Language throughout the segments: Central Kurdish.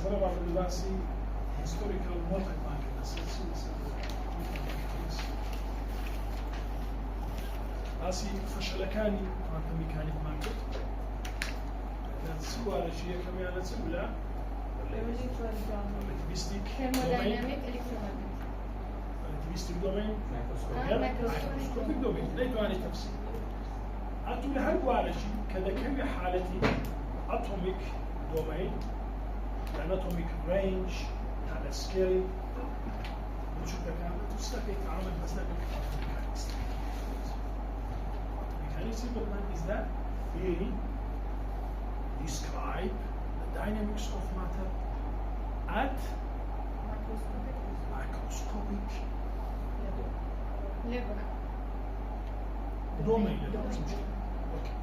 سر بعض الباسي historical multi market باسی فشلەکانی کوانتم میکانیک مارکت سوالە چیە کەمیانە چ ولا relativistic domain microscopic domain نەیتوانێت تەفسیر ئەتو لە هەر بوارەی کە دەکەوی حالەتی atomic domain يعني atomic range على scale نشوف كمان تستطيع تعامل مثلا mechanism is that we describe the dynamics of matter at microscopic level domain level. Okay.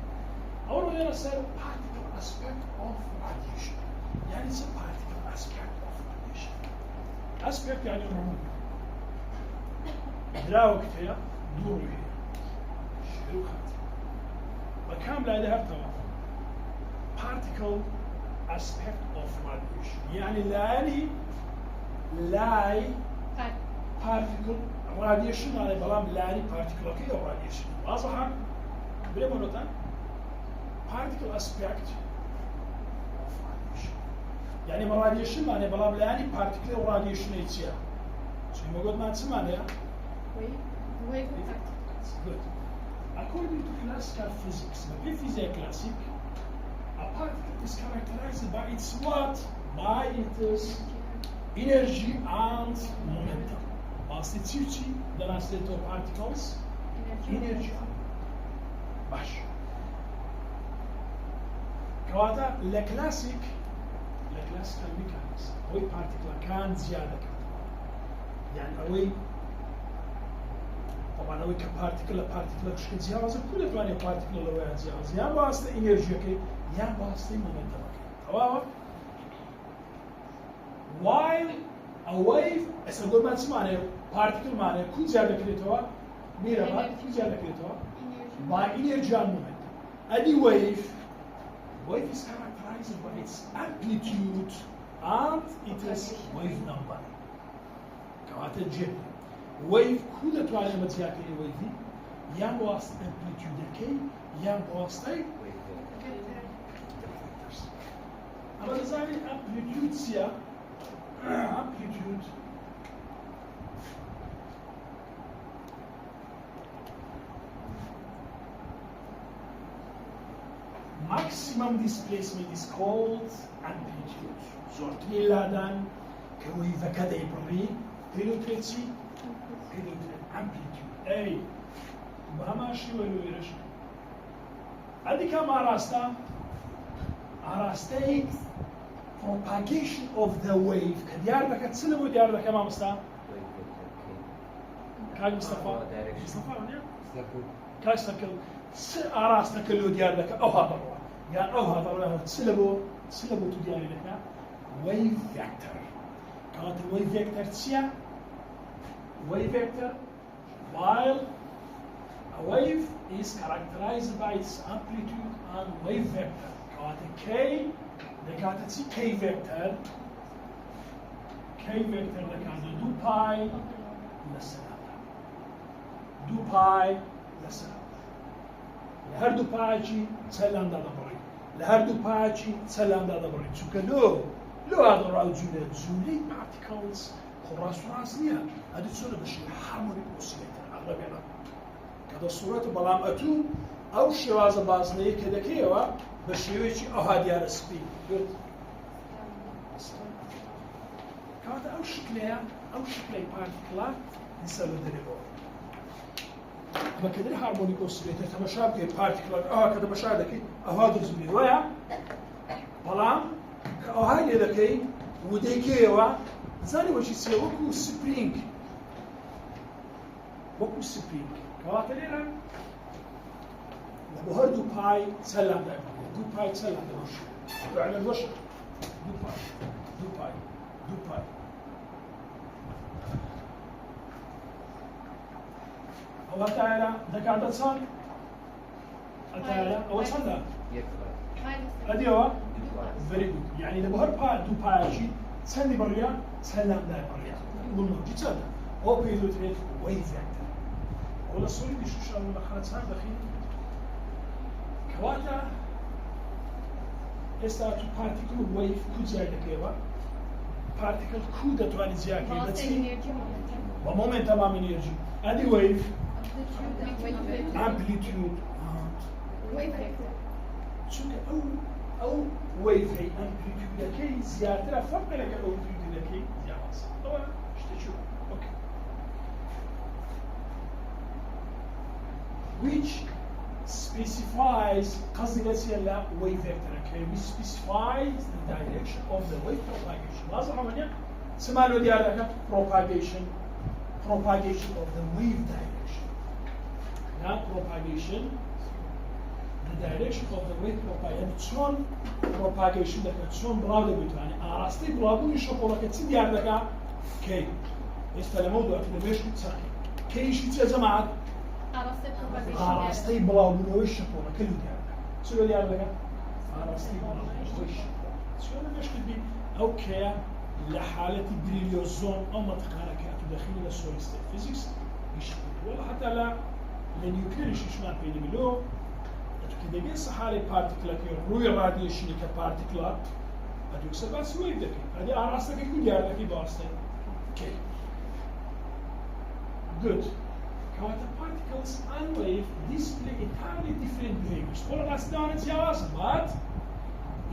أول ما يصير particle aspect of radiation. يعني it's a particle aspect of radiation. Aspect يعني عموم. دراوك هي دور هي. شيلو خاتم. مكان لا ذهب تمام. Particle aspect of radiation. يعني لاي particle radiation على بلام لاي particle أو radiation. واضحة؟ بلا منوتان. Particle aspect of radiation. يعني radiation معناه بلام لاي particle أو radiation يتسيا. شو موجود ما تسمع ده؟ wave Good. According to classical physics, the physics classic, a particle is characterized by its what? By its energy and momentum. Constitute the last letter of particles, energy. باش. كواتا الكلاسيك الكلاسيكال ميكانكس هو particle كان زيادة يعني هو طبعا هو كبارتيكل بشكل زيادة كل ثانية بارتيكل لو زيادة يا باسطة إنرجي كي يا باسطة مومنتم كي تمام while a wave أسأقول ما تسمعني particle معناه كل زيادة كريتوا ميرا ما كل زيادة كريتوا by energy and momentum any wave is characterized by its amplitude and its wave number كوات الجهة wave كل توالي متياك wave يا بواسطة amplitude كي يا بواسطة أما تزاني amplitude سيا amplitude maximum displacement is called amplitude. زورتني لادان كويفا كذا يبري بيلوتريتي amplitude أي بهما شيء ولا يرش هذه كم أراستا propagation of the wave كديار بك تسلم وديار بك ما مستا كاج مصطفى كاج سكل أراستا كله ديار بك أو هذا يعني أو هذا تسلبو تديار لك wave vector كانت wave vector تسيا wave vector while a wave is characterized by its amplitude and wave vector كانت K كانت K vector لكانت 2 باي للسلامة 2 باي للسلامة لهر 2 باي شيء سلام ده بري لهر 2 باي شيء سلام ده بري شو كلو هذا رأي جولي particles خراس نيا هذه الصورة بشيء harmonic oscillator أغلب يعني كذا الصورة بلام أتو أو شوازة بازنية كذا كيوا بشيء شيء أهادي على سبيد good كذا أو شكلها particle نسأله دريبو ما كذا harmonic oscillator تمشى بكي particle كذا مشى ذكي أهادي زمي ويا بلام كأهادي ذكي ودي كيوا زاني وش يصير وكو سبرينج كواتا لينا لبهر 2 باي سلام ده 2 باي سلام ده وش يعني الوش 2 باي أو تعالى ذاك عدد صار تعالى أو صار لا أدي هو very good يعني إذا بهر با دو باجي سندي بريا سلام ده بريا قلنا جيتنا هو بيدو تريد ويف فاكتور ولا سوري دي شو شغله خلاص صار دخيل كواتا استا تو بارتيكل ويف كوزايد كيوا بارتيكل كودا تواني زياكي بتسي ومومنتم انرجي ادي ويف امبليتيود ويف فاكتور شو او ويف هي امبليتيود كي زياده فرق لك او امبليتيود كي زياده طبعا اشتشو اوكي which specifies قصدي لا wave vector okay which specifies the direction of the wave propagation لازم عمليا سمع له ديالك propagation of the wave direction now propagation the direction of the wave propagation شلون propagation ده شلون براده بتواني اراستی برابو يشوفوا لك تسي ديالك كي استلم موضوع ليش بتصحي كي شي يا جماعه اراستی برابو يشوفوا لك كل ديالك شنو ديالك اراستی برابو يشوفوا شلون المشكل دي اوكي لحالة بريليوزون أو منطقة كاتو داخلية للسوليد ستيت فيزيكس يشتغل ولا حتى لا لنيوكلير يشمع بين ملو كده جنس حالة بارتيكلا كي روي راديشن كبارتيكلا هذا يكسب بس ويف ده كي هذه أراسته كي كل يارده كي بارسته كي good كواتا particles and wave display entirely different behaviors ولا بس دارن جواز but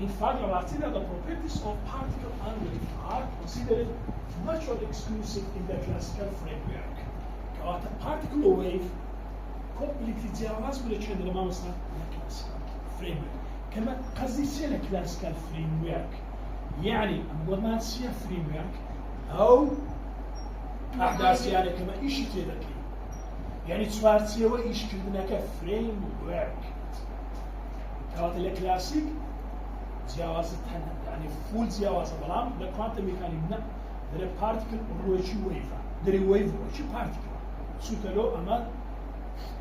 in fact, the properties of particle and wave are considered mutually exclusive in the classical framework. كواتا particle or wave completely جواز ولا شيء ده ما مثلا classical framework. كما قصدي شيء classical framework. يعني أقول ما شيء framework أو أحداث يعني كما إيش كذا كي. يعني تفارسيه وإيش كذا كframework. كواتا الكلاسيك جواز يعني فول جواز بلام لكوانتم ميكانيكنا دري بارتيكل روشي ويفا دري ويف روشي بارتيكل سوتلو اما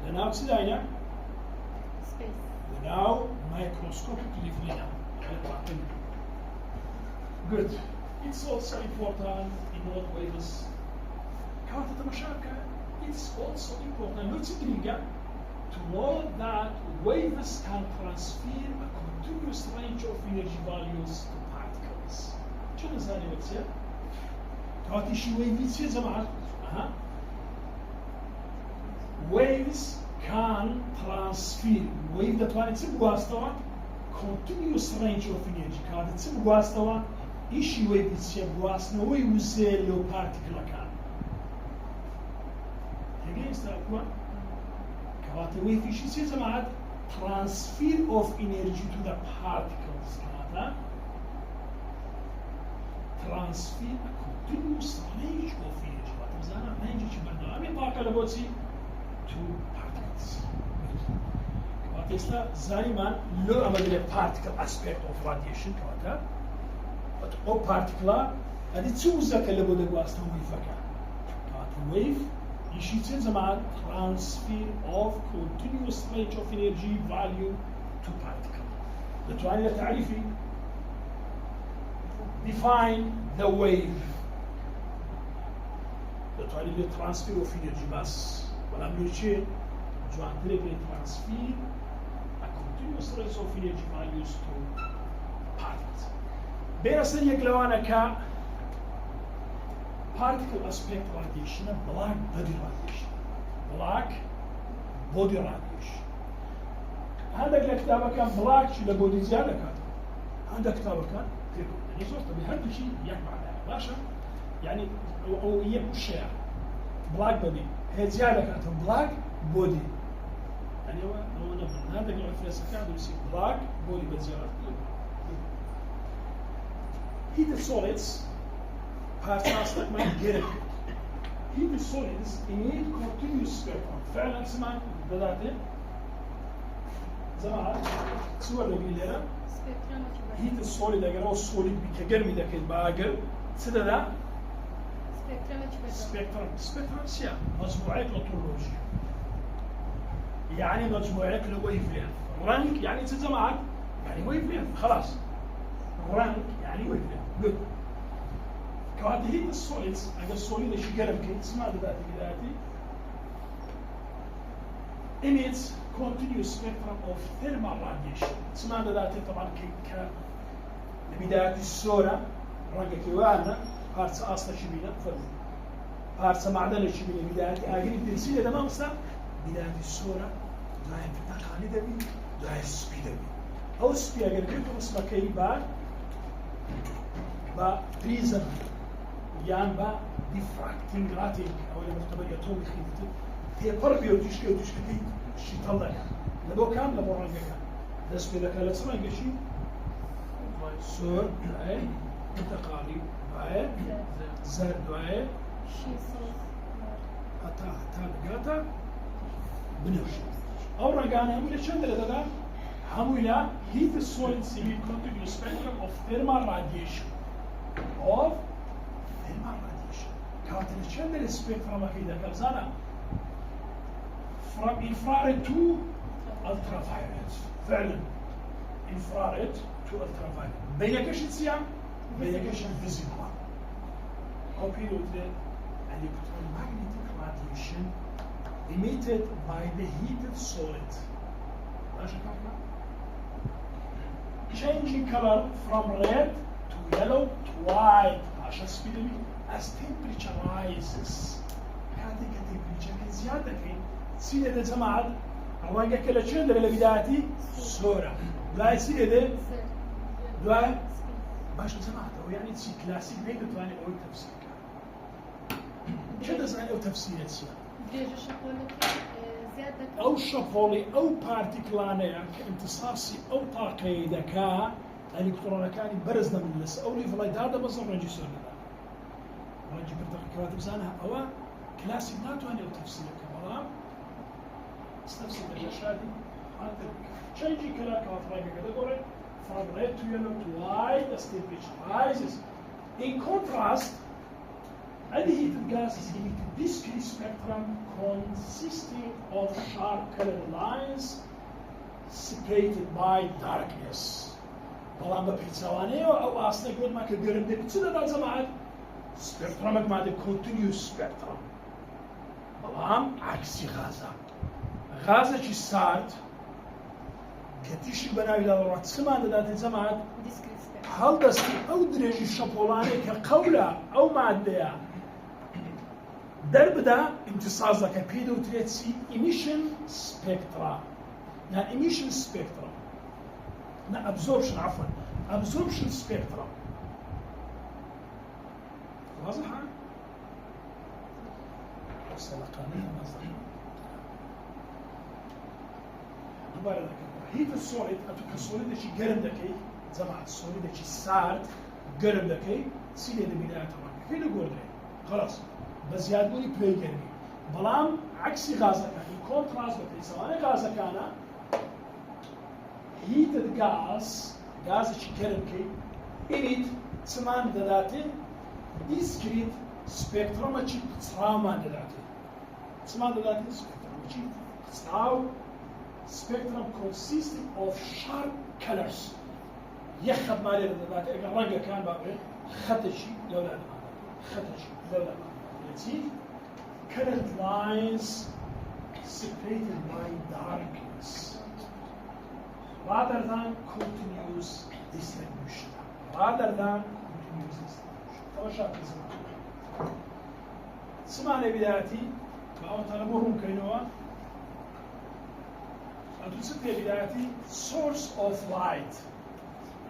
لناو سيداينا لناو microscopically لنا كوانتم good it's also important in what waves كوانتم مشاركة it's also important not to to know that waves can transfer a continuous range of energy values to particles. شو نزاني بتصير؟ تعطي شي wave يصير جماعة. Waves can transfer wave that one تصير بواسطة continuous range of energy. كانت تصير بواسطة إيش wave يصير بواسطة ويوصل له particle كان. هيجي يستوعبوا؟ كواتا wave ايش يصير جماعة transfer of energy to the particles كواتا transfer a continuous range of energy كواتا مزانا range شو بدنا أمي طاقة لبوتي to particles كواتا يستا زايما لو أمدل particle aspect of radiation كواتا أو particle هذه تسوزك اللي بدك واسطة wave كواتا wave يشيل زمان transfer of continuous range of energy value to particle. لتواني تعريفي define the wave. لتواني transfer of energy بس ولا ملوشي جوان تريد transfer a continuous range of energy values to particles. بين السنة يقلوانا ك particle aspect radiation black body radiation black body radiation هذا الكتاب كان black شو لبودي زيادة كان هذا كتاب كان يعني صوت بهذا الشيء يجمع على باشا يعني أو يبشر black body هي زيادة كانت black body يعني هو نبض هذا اللي في السكان يصير black body بزيادة heated solids parts like my gear. Heated solids emit continuous spectrum. فعلا سمعت بدأت زمان صور اللي بيلها heated solid أجر أو solid بكجرمي ده كده باجر سده ده spectrum سيا مجموعات لطولوجي يعني مجموعات لويف لين رانك يعني تزمعت يعني ويف لين خلاص رنگ يعني وكذا good كواتی هیت solids اگر solidشی گرم کنید اسمها داتی بداتی emits continuous spectrum of thermal radiation اسمها داتی طبعا كبداية الصورة رنگ كيوانا بارس أصلا شبينا فرد بارس معدن شبينا بداية هاجين الدرسية ده ما مصدر بداية الصورة دعاء انفتاقاني ده بي دعاء سبي ده بي أو سبي أجر كنتم اسمه كي با بريزم يعني با diffracting rating أو اللي مختبر يتوم خيدته هي قربي وتشكي شي طلع لبو كام لبو رنگ كام ده سبي لك لا تسمع شيء سور دعاء انتقالي دعاء زر دعاء شي صوت هتا بقاتا بنوشي أو رجعنا هم اللي شندل ده هم إلى heat solid semi continuous spectrum of thermal radiation كانت الشندل spectrum كده كذا from infrared to ultraviolet فعلا infrared to ultraviolet بينك ايش تصير؟ بينك ايش visible compared with the electromagnetic radiation emitted by the heated solid. Changing color from red to yellow to white as temperature rises. كانت temperature زيادة كين سيدة ده سمعت أوانجا كلا شندر اللي بدايتي صورة لا يصير ده لا باش سمعت أو يعني تسي كلاسيك بيد تواني أو تفسير كذا زين أو تفسير تسي أو شفولي أو بارتيكلانيا كامتصاصي أو طاقة ذكاء الإلكترون كان برزنا من لس أو لي فلاي هذا بس رنجي سؤال هذا رنجي برتقي كواتب زانها أو كلاسيك ناتو أنا أو تفسير كمان استفسر الأشياء دي changing color كواتب كذا قولي from red to yellow to white as temperature rises. In contrast, unheated gases emit a discrete spectrum consisting of sharp-colored lines separated by darkness. بلان بپیچوانه او اصلا گفت ما که گرنده چه دادن سماعت؟ سپکترم ما ده continuous spectrum. بلان عکسی غازه. غازه چی سرد؟ كتيشي بناوي لورات سمان دادين سمعت هل دستي أو درجة شابولاني كقولة أو مادة درب ده امتصاص كبيدو تريتسي emission spectra يعني emission spectra لا absorption عفوا absorption spectra واضحة؟ سلقانية مصدر دوباره هیت السوليد اتوقع السوليد شيء قرم دكي زمان السوليد شيء سارد قرم دكي سيدي البداية طبعا في نقول له خلاص بس يقولي بلاي قرمي بلام عكسي غازة كان كونتراست بتي سواء غازة كان هيت الغاز غاز شيء قرم كي إنيت سمان دلاتي discrete spectrum شيء تراما دلاتي سمان دلاتي spectrum شيء تراو spectrum consisting of sharp colors يخب مالي ذات الرنجة كان بابه خطشي لولا خطشي لولا see colored lines separated by darkness rather than continuous distribution توشاك اسمع سمعنا بدايتي ما طلبوهم كينوا أتوسط بدايتي source of light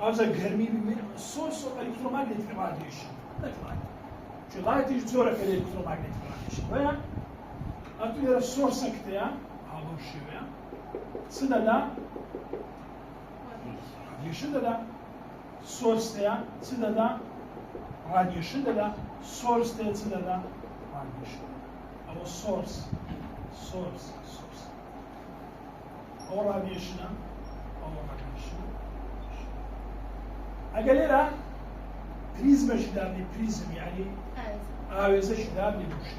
أوزا جرمي بمن source of electromagnetic radiation شو light يجي زورة كده electromagnetic radiation ويا أتو يرى source كتيا هذا الشيء ويا سنة دا radiation دا source تيا سنة دا radiation دا source تيا سنة دا radiation أو source أو radiation أقلنا بريزم شدابني بريزم يعني آويزة شدابني بوشي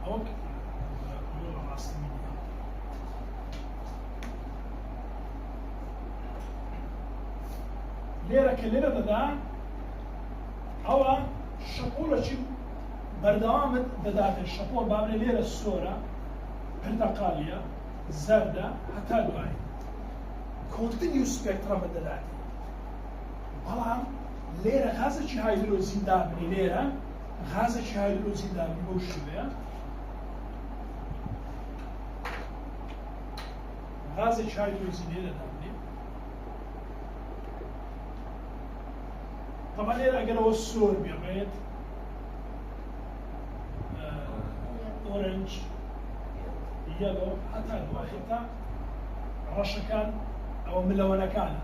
أوك نور راستي مني لێرە کە لێرە دەدا ئەوە شەپۆڵەکی بەردەوامت دەداتێت شەپۆڵ بابنێ لێرە سۆرە پرتەقالیە زەردە هەتا دوای کۆنتینیوس سپێکترەمت دەداتێت بەڵام لێرە غازێکی هایدرۆجین دابنی لێرە غازێکی هایدرۆجین دابنی بەو شێوەیە غازێکی هایدرۆجین لێرە دابنی طبعا لێرە ئەگەرەوە سۆر بێڕێت ئۆرنج یەلۆ هەتا دوای هەتا ڕەشەکان ئەوە ملەوەنەکانە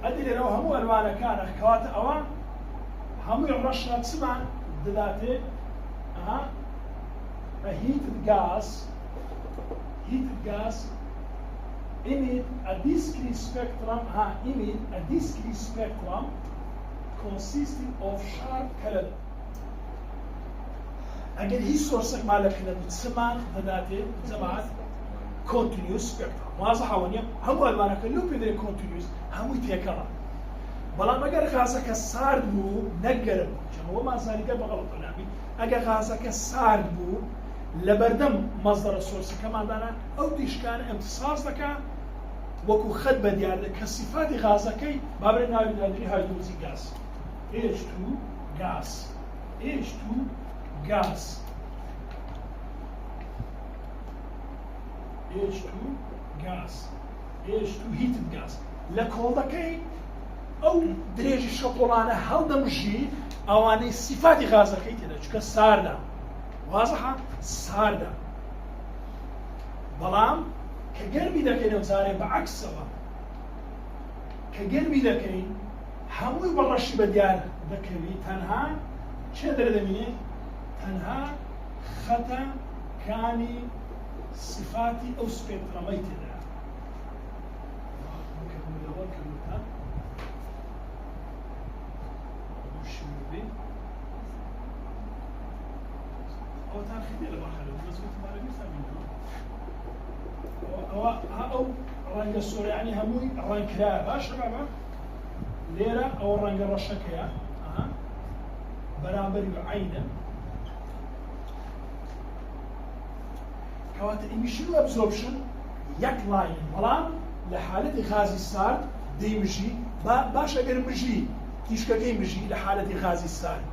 ئەدی لێرەوە هەموو ئەلوانەکانە کەواتە ئەوە هەمووی ڕەشە چمان دەداتێت a heated gas emit a discrete spectrum consisting of sharp color. اگر هیچ سورسك مالك نبي تسمع ذاتي جماعة continuous spectrum واضح ونيا هم ألوانك اللي بيدري continuous هم يتيكرا بلا ما قال غازك السارد بو نقرب عشان هو ما زال يقرب غلط نعمي اگر غازك السارد بو لبردم مصدر السورس كمان دانا او ديش كان امتصاص دكا وكو خد بديار كصفات غازكي بابر ناوي دادري هيدروجين غاز H2 gas H2 gas H2 heated gas لكولدكي او دريجي شوكولانا هەڵدەمژی ئەوانەی صفاتی غازەکەی تێدا چونکە ساردا واضحە ساردا بەڵام کە گەرمی دەکەین ئەوجارێ بەعەکسەوە کە گەرمی دەکەین هەمووی بەڕەشی بە دیار دەکەوی تەنها چێ دەردەمینێت تەنها خەتەکانی صفاتی ئەو سپێکترەمەی تێدا ئەو ڕەنگە سۆرەیانی هەمووی ڕەنگکرایە باشە بابە لێرە ئەو ڕەنگە ڕەشەکەیە بەرامبەری بە عینە کەواتە ئیمیشن و ئەبزۆرپشن یەک لاین بەڵام لە حالەتی غازی سارد دەیمژی باش ئەگەر مژی تیشکەکەی مژی لە حالەتی غازی سارد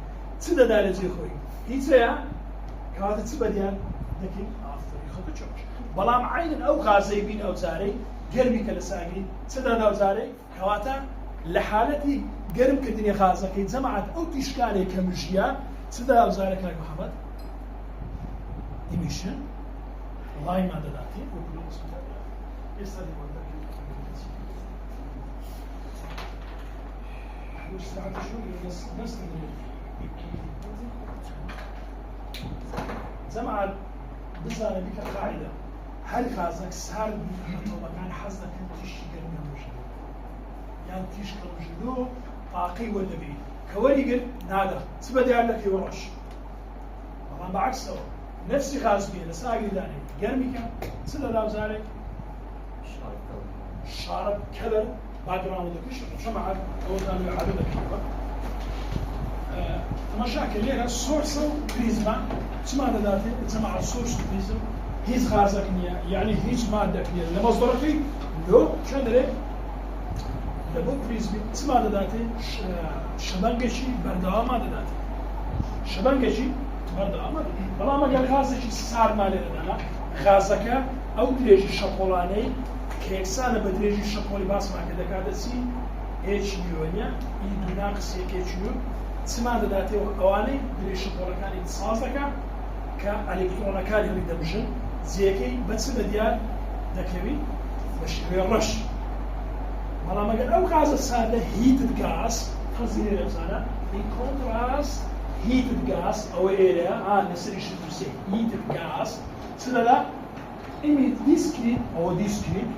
چ دەدا لە جێ خۆی هیچ هەیە کەواتە چ بەدیان دەکەین ئافری خەڵکە چۆش بەڵام عینن ئەو غازەی بین ئەو جارەی گەرمی کە لە ساگری چ دەدا ئەو جارەی کەواتە لە حالەتی گەرمکردنی غازەکەی جەماعەت ئەو تیشکانێک کە مژیە چ دەدا ئەو جارە کاک محەممەد ئیمیشن لاینمان دەداتێ ئێستا جماعة بزانە بیکە قاعدە هەر غازێک سارد تۆڵەکان حەز دەکەن تیشی گەرمی هەمووشن یان تیشکە ڕژدۆ تاقی وەردەبێت کە وەریگرت نادا چ بەدیار دەکەی وەڕەش بەڵام بەعەکسەوە نفسی غاز بێ لە ساگری دانێ گەرمیکە چ دەدا وزارێک شارب کەلەر باگراوندەکەش جەماعەت ئەوە دانوێ عادە دەکەیەوە تەماشاکە لێرە سۆرسە و پریزمە چما دەداتێت جەماعەت سۆرس و پریزم هیچ غازێک نییە یعنی هیچ مادەک نییە لە مەزدەڕەکەی لۆ چەند دەرێ لە بۆ پریزمی چما دەداتێت شەبەنگێکی بەردەواما دەداتێت شەبەنگێکی بەردەواما دەداتێت بەڵام ئەگەر غازێکی سارما لێرەدانا غازەکە ئەو درێژی شەپۆڵانەی کە یەکسانە بە درێژی شەپۆلی باسمان کە دەکاتە چی هێچیۆنیە ئی دوونا قسێک هێچیۆ چما دەداتێت ئەوانەی درێژ شەپۆڵەکانی ساز دەکات کە ئەلێکترۆنەکانی هەڵی دەبژن جێەکەی بە چ بەدیار دەکەوی بە شێوەیە ڕەش بەڵام ئەگەر ئەو غازە سادە هیتد گاز حەزی لێرە بزانە in contrast heated gas ئەوە ئێرەیە لەسەریشی دووسێ heated gas چ دەدا emit discrete or discrete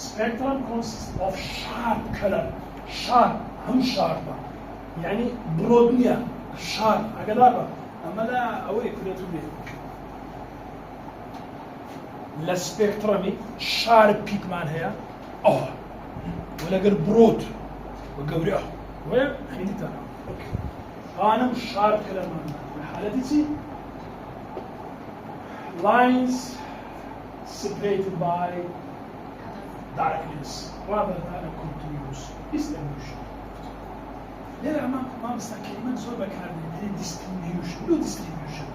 spectrum consists of sharp color sharp هم sharp يعني برودنيا شار أقدر أما لا أوي كلية بيه لا سبيكترمي شار بيك مان هي ولا غير برود وقوري وين حين ترى اوكي انا مش شارب كلام حالتي lines separated by darkness rather than a continuous distribution. لا ما مستكلمين زور بكار distribution لو distribution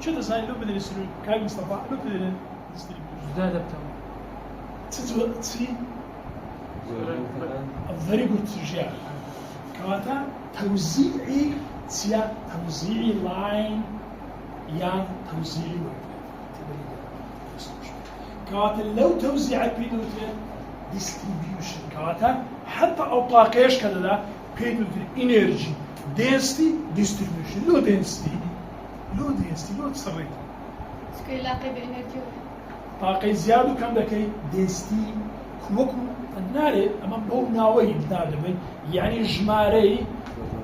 شو ده زي لو بدل يصير كاي مصطفى لو بدل distribution زاد تي very good سجال كواتا توزيعي سيا توزيعي لاين يا توزيعي كواتا لو توزيعت بيدوتين distribution كواتا حتى أوطاقيش كذا بيدوتين energy density distribution لو density لو تصريت سكوي لاقي بإنرجي طاقة زيادة كم دكي density كوكو الناري أمام بو ناوي بنادم يعني جماري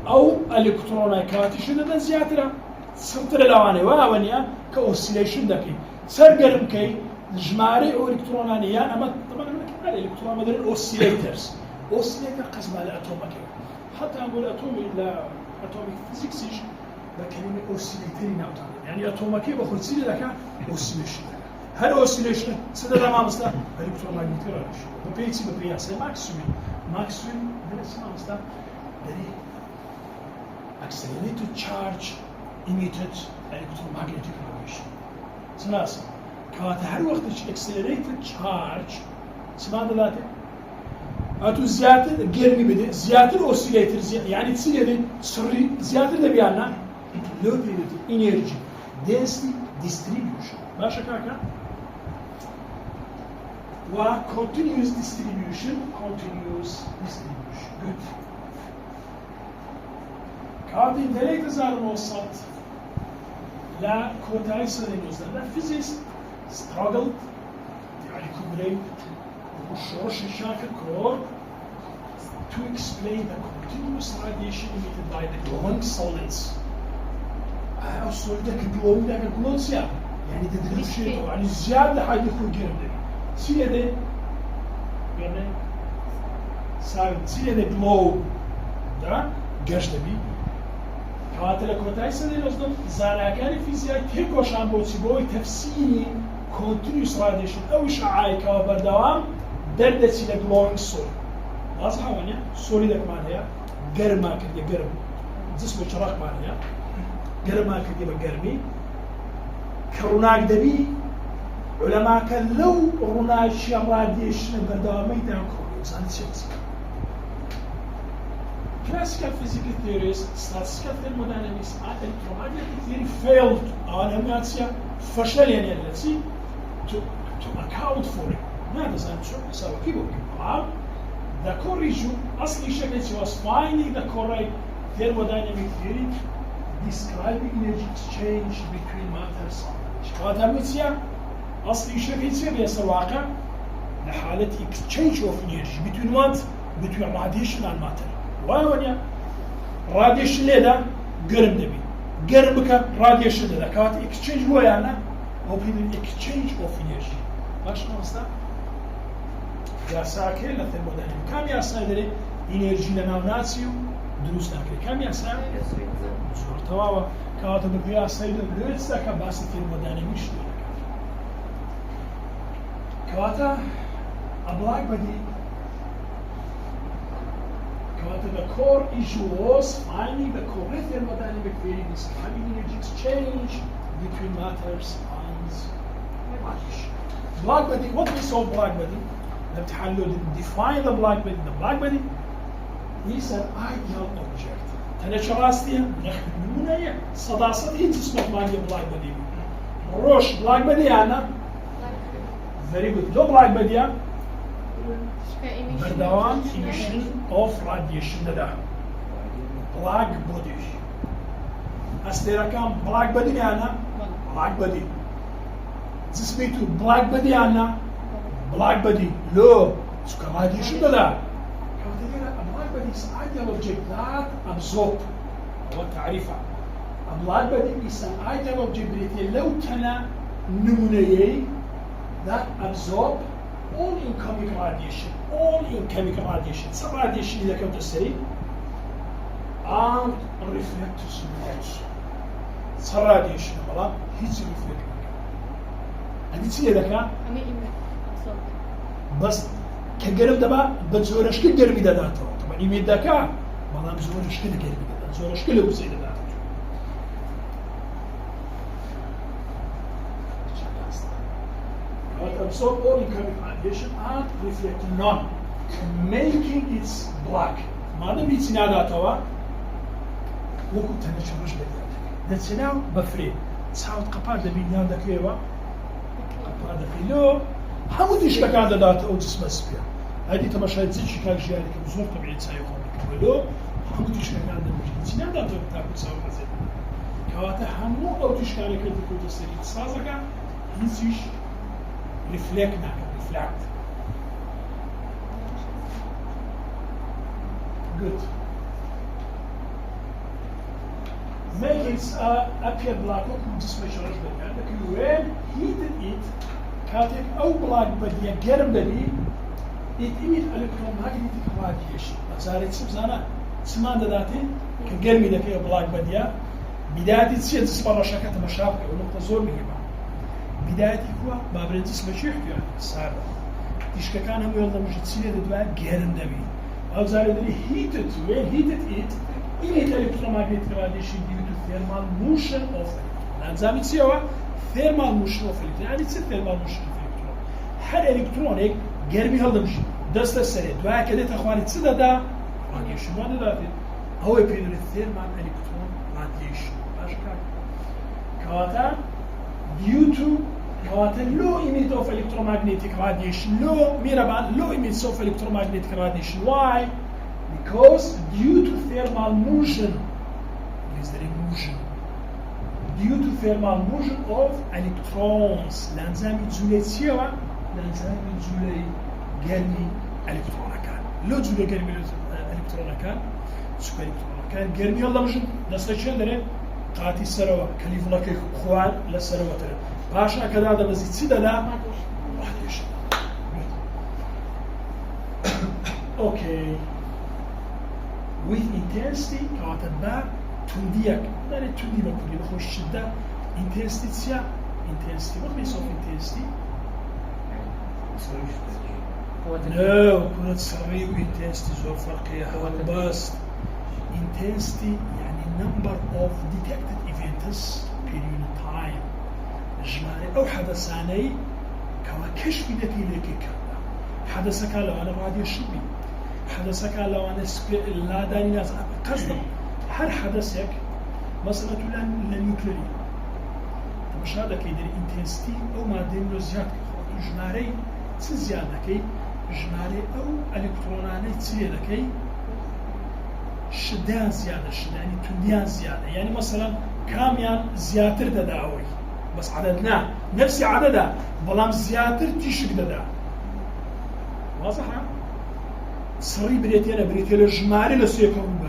أو إلكتروني كاتي شنو ده زيادة سنتر لواني واونيا كأوسيليشن دكي سرقرم كي جماري أو إلكترونانية أما طبعا أنا كمان إلكترون مثلا أوسيليترز أوسيليتر قسم على أتومك حتى أقول أتومي لا أتوميك فيزيكسيش بكلمة أوسيليترين أو يعني أتومك بخل سيلة لك أوسيليشن هل أوسيليشن سيدا ما مستا إلكترومagnetic radiation ببيتي ببياسة ماكسويل ده اسمه مستا دري accelerated charge emitted electromagnetic radiation سناسا كانت هر وقت accelerated charge اسمها ذاته أتو زيادة جرمي بدي زيادة أوسيليتر يعني تصير سري زيادة اللي بيانا low period energy density distribution ماشي كاكا و continuous distribution good كاتي دليل تزار موصلت لا كوتاي سلينوس لا فيزيست struggled يعني كبري وشورش الشاكر كور to explain the continuous radiation emitted by the glowing solids. الصولد ذاك glowing ذاك glowing يعني تدريب شيء يعني زيادة حاجة يكون جرب سيدة يعني ساعد سيدة glow ده جش دبي كاتل كوتاي سنة لازم زانكان فيزياء تيكوش عم بوتسيبوي تفسيري continuous radiation أو إشعاعي كابر دوام درد سيدة glowing solid واضحة وانيا solid كمان هي قرما كده قرم جسم شراك معناها قرما كده بقرمي كروناك دبي علماء كان لو روناش راديشن بدوامي تنكون إنسان سياسي classical physical theories statistical thermodynamics and electromagnetic theory failed على فشل يعني التي to account for it ماذا سنسوي كيف the core issue أصلي شكل was finding the correct thermodynamic theory describing energy exchange between matters وهذا متى أصلي شكل يصير واقع لحالة exchange of energy between what between radiation and matter وين radiation لذا قرب دبي قربك radiation لذا كات exchange هو يعني هو بين exchange of energy ماشي مصدق يا ساكن للثيرموديناميك كم يا سايدري energy لنا وناسيو دروس ناكل كم يا سايدري زور تواوا كات بقيا سايدر لوتسا كباس الثيرموديناميك كاتا أبلاك بدي كاتا the core issue was finding the correct thermodynamic theory describing energy exchange between matters and radiation. Black body, what we saw black body, الامتحان لو define the black body. The black body is an ideal object. تنشراستي ناخذ منها هي صداصتي تسمح معي black body. روش black body أنا very good. لو black body بردوام emission of radiation ده black body. أستيرا كم black body أنا black body. جسميتو black body أنا black body. لو سكر radiation ده كواتيرا أبلاك بدي ideal object that absorb هو تعريفه أبلاك بدي ideal object بريتي لو كان نمونيي that absorb all incoming radiation some radiation إذا كنت تسري and reflect to light some radiation بلا heat reflect هذه تسير إذا كان بس كجرب دبا بزورش كجرب إذا داته طبعا يميد ذاك بلا بزورش كل جرب إذا زورش كل وزيد داته absorb all incoming radiation and reflect none, making it black. ماذا بيتنا داتوا؟ وكنت أنا شرش بدياتك. دتسناو بفري. تساوي قبادة بينام دكيوا. قبادة فيلو. حموديش لك هذا داتا أو جسم سبيا. هذه تماشى تزيد شكل جيالك بزور طبيعي تسايقون كملو. حموديش لك هذا بيتنا داتا بتاعك تساوي مزيد. كواته حمو أو تشكالك اللي تكون تسري تسازك. هيسيش reflect. Good. Make it appear black. Just make sure that when heated it, كاتك أو black بدي جرم بدي it emit electromagnetic radiation. صارت سبزانا سمان داتي كجرمي دكيا black بديا بداية تصير تصبر شكل مشابه ونقطة زور مهمة. بدايتي هو بابرد جسم شو يحكي عنه صار تيشكا كان هم يلا مش تصير دبا جيرن دبي أو زاري دري heated it emit electromagnetic radiation due to thermal motion of electron. لازم تسيوا thermal motion of electron يعني تصير thermal motion of electron. هر إلكترون هيك جرمي هلا مش دست السريع دوا كده تخواني تصير دا radiation ما نلاقي هو يبين thermal electron radiation باشكال كواتا due to low emit of electromagnetic radiation, low emits of electromagnetic radiation. Why? Because due to thermal motion, due to thermal motion of electrons. لانزام يتزولي جرمي الكترون كان. لو تزولي جرمي الكترون كان، سوبر الكترون كان جرمي الله مش دستة شن دره. قاتي السروة كليف لك خوال للسروة ترى باشا كذا هذا مزيد سيدا لا واحدش اوكي with intensity كاتب با تنديك داري تندي بكوني بخوش شدة intensity تسيا intensity what means of intensity no كنت سريع intensity زور فرقية بس intensity number of detected events per unit time. جمالي أو حدثاني كوا كشف ذكي لك كذا. حدثك لو أنا راديو شبي. حدثك لو أنا لا داني ناس قصدم. هر حدثك مثلا تقول النيوكليري. مش هذا كيدري intensity أو ما دينه زيادة. جمالي زيادة كي جمالي أو إلكتروناني زيادة كي. شدان زيادة يعني تنديان زيادة يعني مثلا كاميان زياتر داوي بس عددنا نفس عدده بلام زياتر تيشك ددا واضحة صري بريتي الجماري لسيكون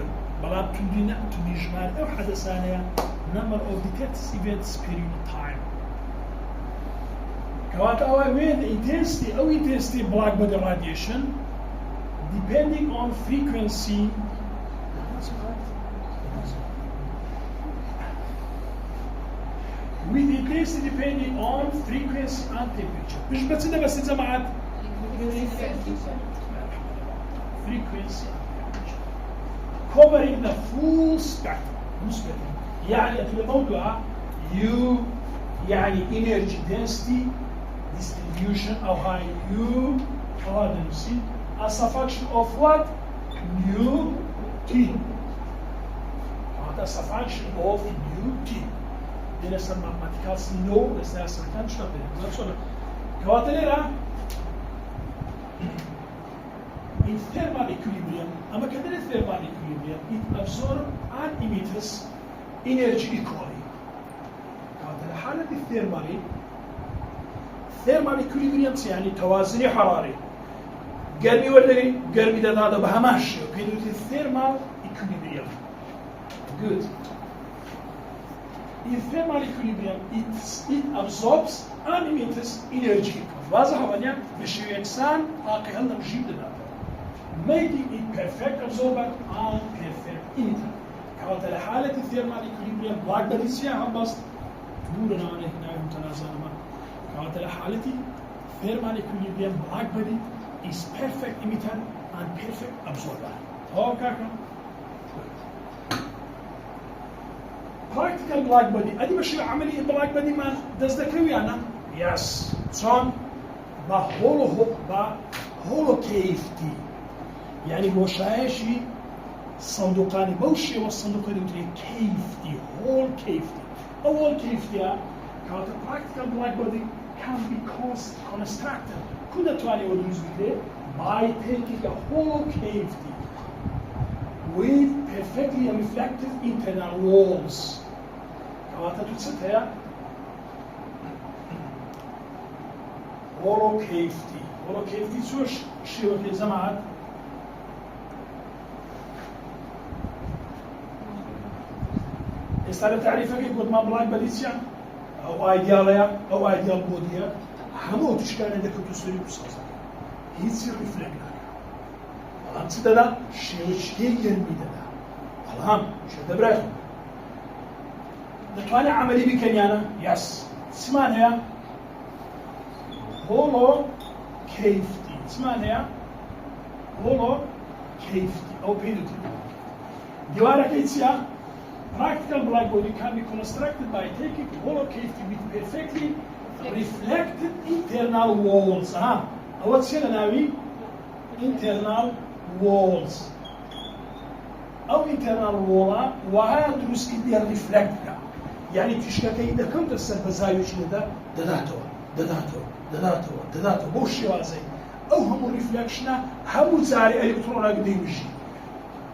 بلام تندي جماري أو حدثانية number of detected events per unit time كواتا with intensity أو intensity black body radiation depending on frequency with intensity depending on frequency and temperature. مش بس ده بس جماعات frequency and temperature covering the full spectrum. يعني الموضوع U يعني energy density distribution أو high U أو هذا نسي as a function of what? Nu T. As a function of Nu T. Det är nästan matematikalt no, det är nästan kanske det. Kvaterera in thermal equilibrium, ama kan det thermal equilibrium, it absorb and emits energy equally. Kvaterera حالة الثيرمالي thermal equilibrium يعني توازن حراري. گرمی ورداری گرمی داده به همش پیدوتی thermal equilibrium. Good. In thermal equilibrium, it absorbs and emits energy. واضح وانيا بشيء يكسان باقي هلا مجيب لنا. Making it perfect absorber and perfect emitter. كانت الحالة الثيرمال equilibrium black body سياها بس تقولنا أنا هنا متنازل ما. كانت الحالة thermal equilibrium black body is perfect emitter and perfect absorber. هو كاكا. Practical black body. أدي بشيء عملي black body ما دزدكوي أنا. Yes. صان با هولو كيفتي. يعني مشاهشي صندوقاني بوشي والصندوقاني يمتلي كيفتي هول كيفتي أول كيفتي كانت practical black body can be constructed كنا تواني ودوز بده by taking a whole cavity with perfectly reflective internal walls كانت تتسطها هولو كيفتي شوش شيء في زمان استعرض تعريفك قد ما بلاك بديسيان او ايدياليا او ايديال بوديا همو تشكال عندك تسوي بصوصك هي تصير ريفلكت الان تدا شيء يرمي ددا الان شو دبره نتواني عملي بكنيانا يس اسمعنا هولو كيفتي اسمعنا هولو كيفتي او بيدوتي ديوارك يتسيا Practical black body can be constructed by taking hollow cavity with perfectly reflected internal walls. What's here now? Internal walls. أو internal wall وهذا دروس كده reflect. يعني تشكي إذا كنت السبزايو شنو ده دداتو بوشي وازي أو هم reflection هم زاري إلكترون قديم يجي.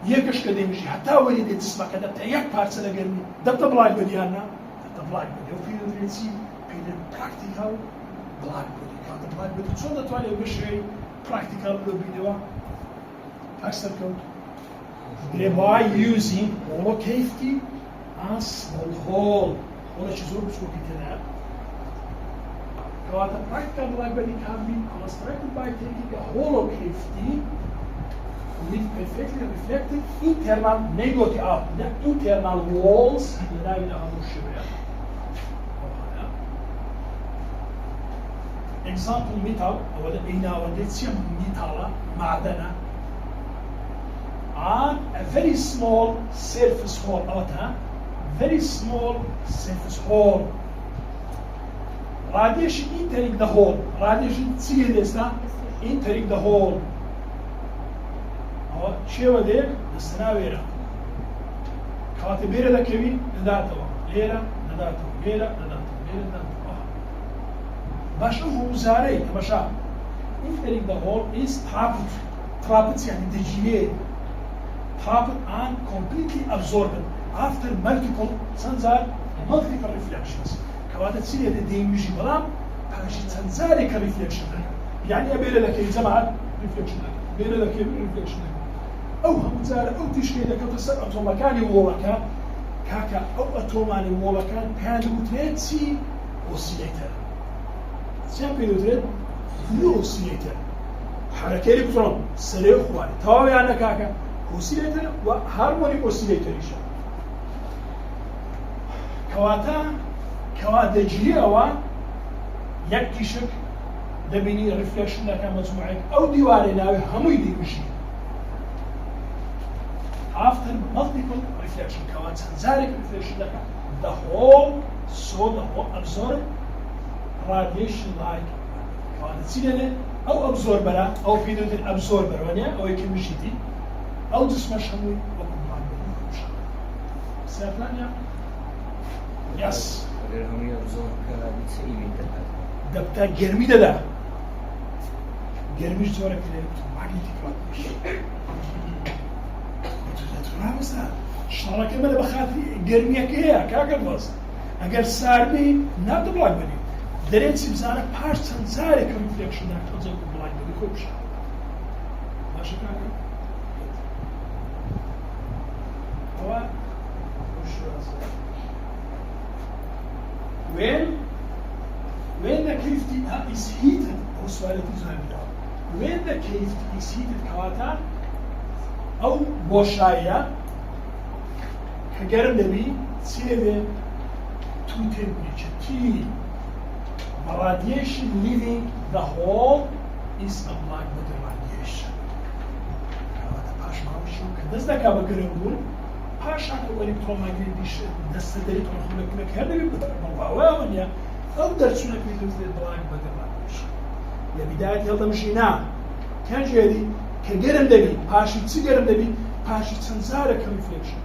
يكش كديمشي حتى وليد تسمع كذا تياك بارسل أجرني دبت بلاك بديانا دبت بلاك بدي وفي الدراسي في البراكتيكال بلاك بدي كانت بلاك بدي شو ده توالي بشيء براكتيكال بديوا أكثر كود by using hollow cavity and small hole ولا شيء زور بسوق كده كانت براكتيكال بلاك بدي can be constructed by taking a hollow cavity with perfectly reflected internal negative internal walls لا إله إلا example metal أو إنا وديتسيوم metal معدنة and a very small surface hole very small surface hole radiation entering the hole radiation entering the hole شيء ودير السناويرة كاتبيرة لكبي نداتوا ليلة باش هو زاري تماشى entering the hole is trapped يعني دجيل trapped and completely absorbed after multiple reflections كواتا تسيري دي ميجي بلام باش تنزاري كريفلكشن يعني أبيرة لكبي زمان ريفلكشن بيرة لكبي ريفلكشن أو هم زار أو تشكيل لك تصير أتوم كان يوولك كاكا أو أتوماني يوولك كان يوتريتسي أوسيليتر سيان بيوتريت فلو أوسيليتر حركة إلكترون سريع خوالي تواوي عنا كاكا أوسيليتر وهارمونيك أوسيليتر إيشا كواتا جيروا يكتشك دبيني ريفلكشن لك مجموعك أو ديواري ناوي همو يدي مشي after multiple reflection كمان سنزارك reflection لك the whole absorb radiation like كمان تسيلنا أو absorber أو فيديو absorber ونيا أو يكمل مشيتي أو جسم شموي وكمان بدون شموي سافلانيا yes غير هم يabsorb كبتسيب دبتا جرمي ده جرمي جورك الإلكترومagnetic رامسا شركة من بخاطري جرمية كيا كاكبوس أجر ساربي نبض بلاك بدي درين سبزانة بارسن زاري كريفلكشن ده تزوج بلاك بدي كوبش باشە کاکە ئەوە when the cavity is heated ئەو سوالێتی زانیەوە when the cavity is heated کەواتە ئەو بۆشاییە کە گەرم دەبی چی دەبێ two temperature T the radiation leaving the hole is applied by the radiation کەواتە پاش ماوەشی کە دەست دەکا بە گەرم بوون پاشان ئەو ئەلکترۆماگنێتیش دەستە دەری تۆڵخولەکولەک هەر دەبێت بەڵاوەوە نیە ئەو دەرچوونە پێی دەوزێت بڵاگ بە the radiation لە بیدایەت هێڵدەمژی نا کەنجێری کە گەرم دەبی پاشی چی گەرم دەبی پاشی چەند زارێکە ریفلێکشن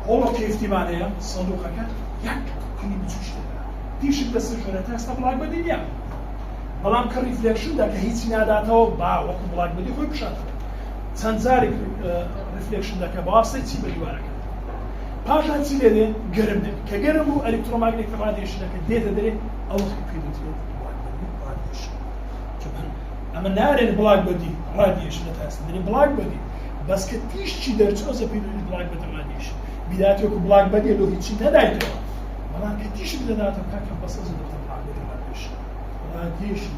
هۆڵۆ کێفتیمانەیە سندوقەکە یەک کنی بچوشتێدا دیشت بە سژۆرە تا ئێستا بڵاگ بەدی نییە بەڵام کە ریفلێکشندا کە هیچی ناداتەوە با وەکو بڵاگ بەدی خۆی بشاتەوە چەند زارێک ریفلێکشن دەکە بە واستەی چی بە دیوارەکە پاشان چی دێ گەرم دێت کە گەرم و ئەلکترۆماگنێتیک ڕادیێشنەکە دێتە دەرێ ئەو وەختی پێ دەوترێت بڵاگ بەدی ڕادیێشن ئەمە نارێن بڵاگ بەدی ڕادیێشن تا ئێستا دەرێن بڵاگ بەدی بەس کە تیشتی دەرچۆزە پێی دەوترێت بڵاگ بەدی ڕادیێشن بیداتیوەکو بڵاگ بەدی لۆ هیچی نەدایتەوە بەڵام کە تیشت دەداتەوە کاکە بەسە زەدەتە بڵاگ بەدی ڕادیێشن ڕادیێشن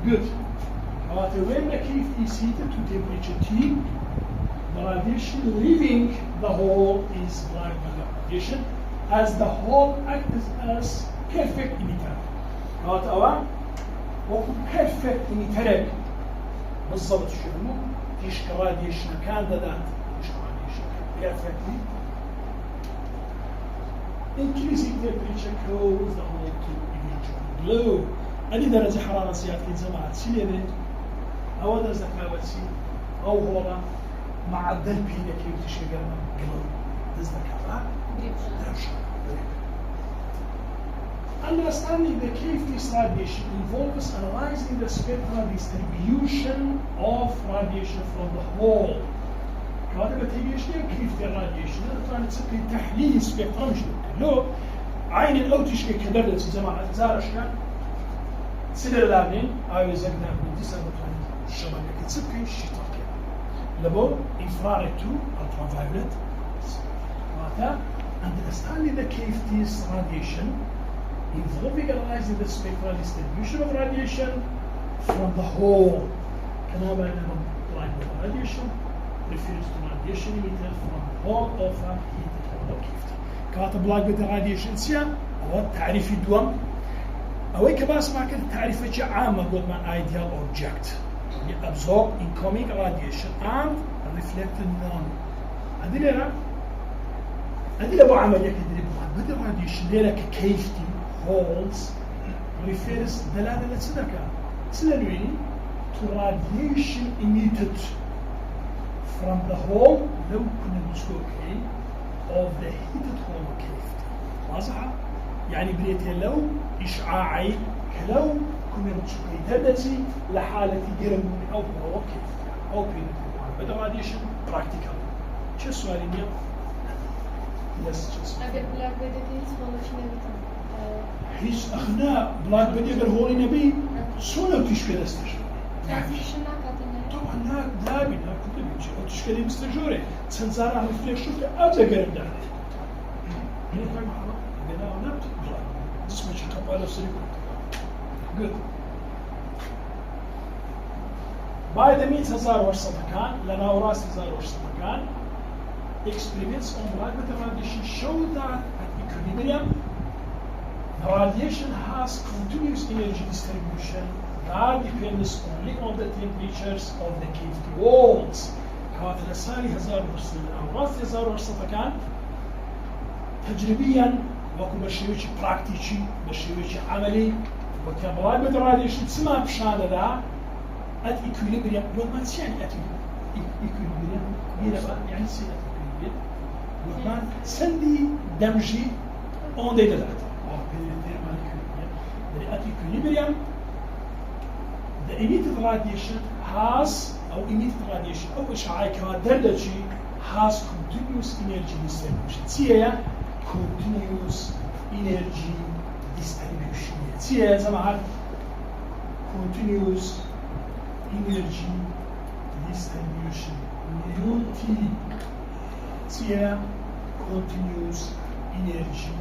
Good. However, when the cave is heated to temperature T, the radiation leaving the hole is like the radiation, as the hole acts as perfect emitter. However, what perfect emitter بالضبط شو إنه إيش radiation كان ده إيش radiation perfectly. Increasing temperature causes the hole to eventually glow. أدي درجة حرارة سيادة الجماعة سيلة أو درجة كاوتسي أو هولا معدل بينا كيف تشغلنا قلو درجة كاوة درجة Understanding the cave radiation involves analyzing the spectral distribution of radiation from the hole. كهذا بتيجيش ليه كيف radiation؟ أنا طبعا تسوي تحليل سبيكترم شو لو عين الأوتش كدرجة الجماعة زارش كان سيدر لابنين آيو زقنا من تسعة بطلان الشبكة كتسبكي الشيطاكي لبو infrared to ultraviolet معناتها understanding the cavities radiation involving analyzing the spectral distribution of radiation from the hole كما بينما like the radiation refers to radiation emitted from the hole of a heated hollow cavity كاتب like the radiation سيا هو التعريف الدوام أوي كباس ما كنت تعريفة عامة قلت من ideal object absorb incoming radiation and reflected none هذه أبو عملية كده بدأ radiation ليلة كيفتي holds refers دلالة لصدقة سلالويني to radiation emitted from the hole لو كنا نشوف of the heated hollow cavity واضحة؟ يعني بريتي لو إشعاعي كلو كنا نشوفي تدسي لحالة جرم أو هو كيف أو بين بدأ radiation practical شو السؤال اليوم؟ يس شو السؤال؟ أقل بلاك بدي تسمع شو نبي هيش أخنا بلاك بدي أقول هوني نبي سونا تشكل استشارة طبعا لا دابي لا كنت بيجي أو تشكل استشارة سنزار عن الفليش شوف أبدا جرم ده هنا كم حرام بنا ونبت بلاك جسمك يقبل على السرير good by the means هزار ورصة لنا وراس هزار ورصة experiments on black matter radiation show that at equilibrium the radiation has continuous energy distribution that depends only on the temperatures of the cavity walls. كانت الأسالي هزار ورصة أو راس هزار ورصة تجريبيا وكو بشيوش براكتيكي بشيوش عملي وكان بلاك ماتر راديشن تسمى بشانة دا at equilibrium لوكمان يعني at equilibrium يعني سي at equilibrium لوكمان سندي دمجي on دي دلات at equilibrium the emitted radiation has أو emitted radiation أو إشعاعي كما دردجي has continuous energy distribution سي هي continuous energy distribution چیه جماعت continuous energy distribution UT چیه continuous energy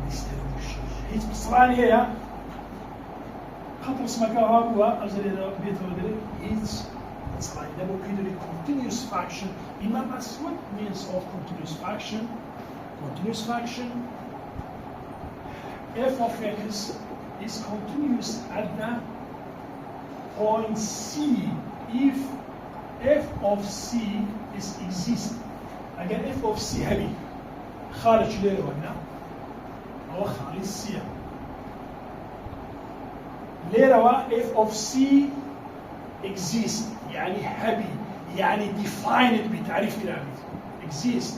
distribution هیچ بسرعه هي خطر اسمك هو أجل بيته ودري هيچ بسرعه ده بوكيدري continuous fraction إما بس what means of continuous fraction f of x is continuous at the point C if f of C is exist. Again, f of C هبي خارج ليه هنا أو خارج C ليه f of C exist يعني هبي يعني defined بتعريف كلامي exist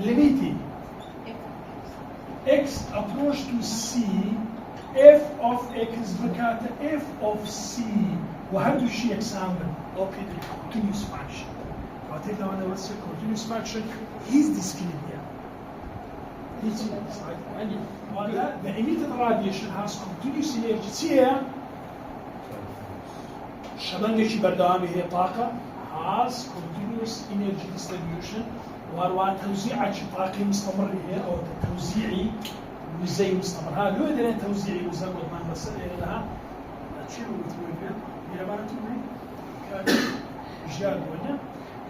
limited x approach to C f of x بكاته f of C وهذا الشيء example okay the continuous function وأعطيك لو أنا بس continuous function is discrete here وهذا the emitted radiation has continuous energy here شبنجي بردوامي هي طاقة has continuous energy distribution وهو توزيع طاقي مستمر هي أو توزيعي وزي مستمر هذا لو إذا توزيعي وزي ما بس لها تشيل وتوين هي ما تقولي كان جال ونا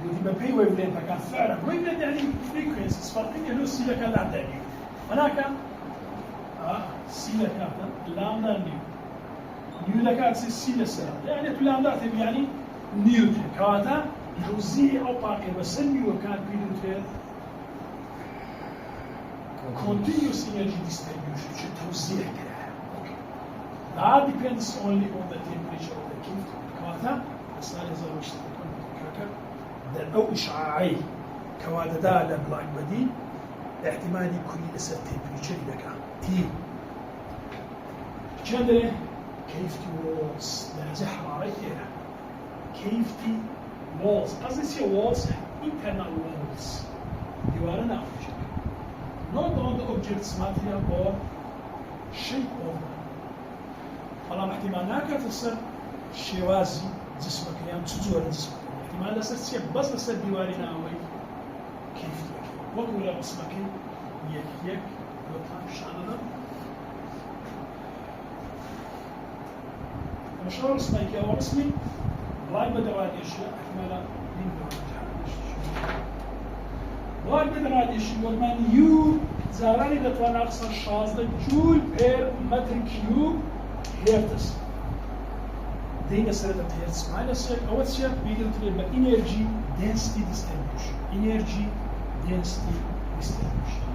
ودي ببي ويفلين كان فعلا ويفلين يعني فريكونسيز فرقية له سيلة كان لعب داني هناك سيلة كانت لامدا نيو لكات سيلة سلام يعني لامدا تبي يعني نيوتن كواتا توزيع أو طاقة بس النيو كان بينوتن continuous energy distribution شو توزيع كده that depends only on the temperature of the cave كواتا بس أنا إذا وش تكون كاكا ده أو إشعاعي كواتا ده لبلاك بدي احتمال يكون لسه temperature إذا كان تي جندري كيفتي walls درجة حرارة هنا كيفتي walls قصدي سي walls internal walls ديوارنا object not on the object's material or shape of them طالما احتمال ناكا تصير شوازي جسمك يعني تزور جسمك احتمال لسه سي بس لسه ديوارنا أوي كيفتي وقولا بسمك يك وطلع شاننا مشروع اسمه أو اسمي لاي بدراديش احتمال من لاي بدراديش والمان يو زاراني دتوانا أقصى 16 جول بير متر كيوب هرتز دينا سرطة هرتز معنا سير أول سير بيقول تريد energy density distribution